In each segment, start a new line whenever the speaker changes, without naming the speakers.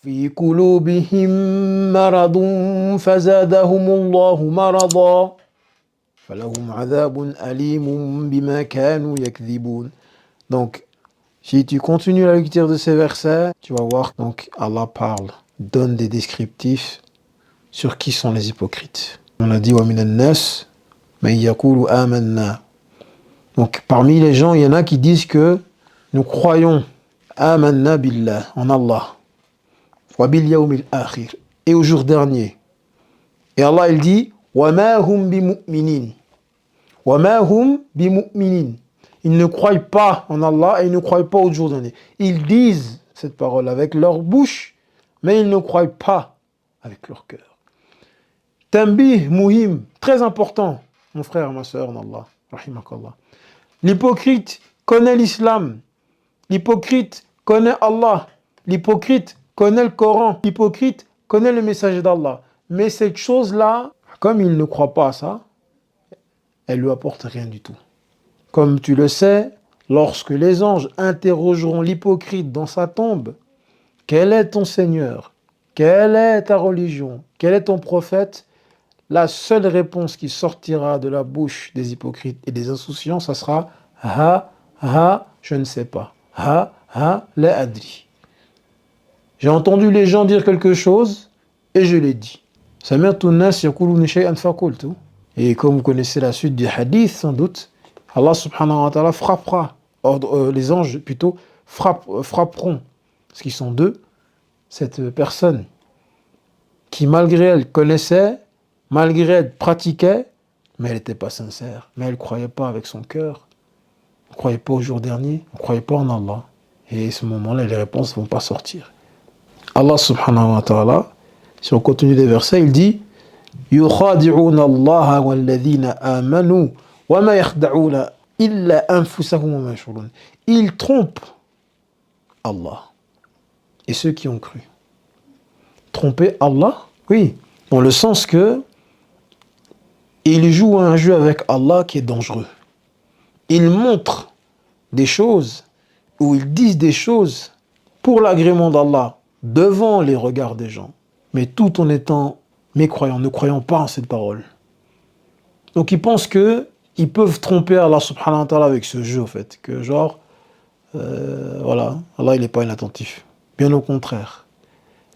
في قلوبهم مرض فزادهم الله مرضا فلهم عذاب أليم بما كانوا يكذبون. Donc, si tu continues la lecture de ces versets, tu vas voir donc Allah parle, donne des descriptifs sur qui sont les hypocrites. On a dit wa minan nas man yaqulu amanna. Donc parmi les gens, il y en a qui disent que nous croyons amanna billah, en Allah, wa bil yawmil akhir, et au jour dernier. Et Allah il dit wa ma hum bimu'minin. Wa ma hum bimu'minin. Ils ne croient pas en Allah et ils ne croient pas au jour dernier. Ils disent cette parole avec leur bouche, mais ils ne croient pas avec leur cœur. Tanbih muhim, très important, mon frère, ma soeur en Allah, rahimakallah. L'hypocrite connaît l'islam, l'hypocrite connaît Allah, l'hypocrite connaît le Coran, l'hypocrite connaît le message d'Allah. Mais cette chose-là, comme il ne croit pas à ça, elle ne lui apporte rien du tout. Comme tu le sais, lorsque les anges interrogeront l'hypocrite dans sa tombe, quel est ton Seigneur? Quelle est ta religion? Quel est ton prophète? La seule réponse qui sortira de la bouche des hypocrites et des insouciants, ça sera « Ha, ha, je ne sais pas. Ha, ha, la adri. » J'ai entendu les gens dire quelque chose et je l'ai dit. Et comme vous connaissez la suite du hadith, sans doute, Allah subhanahu wa ta'ala frappera, les anges plutôt frapperont, parce qu'ils sont deux, cette personne qui malgré elle connaissait, malgré elle pratiquait, mais elle n'était pas sincère, mais elle ne croyait pas avec son cœur, elle ne croyait pas au jour dernier, elle ne croyait pas en Allah. Et à ce moment-là, les réponses ne vont pas sortir. Allah subhanahu wa ta'ala, si on continue les versets, il dit يُخَادِعُونَ اللَّهَ وَالَّذِينَ آمَنُوا وَمَا يَخْدَعُونَ إِلَّا أَنفُسَهُمْ وَمَا يَشْعُرُونَ. Ils trompent Allah et ceux qui ont cru. Tromper Allah, oui, dans le sens que ils jouent un jeu avec Allah qui est dangereux. Ils montrent des choses ou ils disent des choses pour l'agrément d'Allah devant les regards des gens, mais tout en étant mécroyants, ne croyant pas en cette parole. Donc ils pensent que ils peuvent tromper Allah subhanahu wa ta'ala avec ce jeu, en fait, que genre, voilà, Allah il n'est pas inattentif, bien au contraire.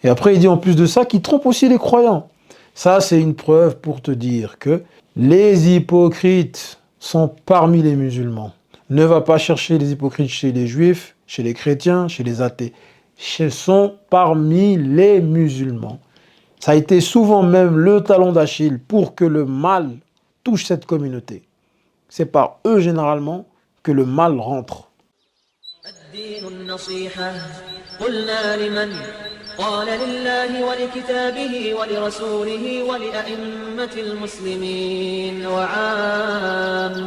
Et après il dit en plus de ça qu'il trompe aussi les croyants. Ça c'est une preuve pour te dire que les hypocrites sont parmi les musulmans. Ne va pas chercher les hypocrites chez les juifs, chez les chrétiens, chez les athées. Ils sont parmi les musulmans. Ça a été souvent même le talon d'Achille pour que le mal touche cette communauté. C'est par eux généralement que le mal rentre.
قال لله ولكتابه ولرسوله ولأئمة المسلمين وعامتهم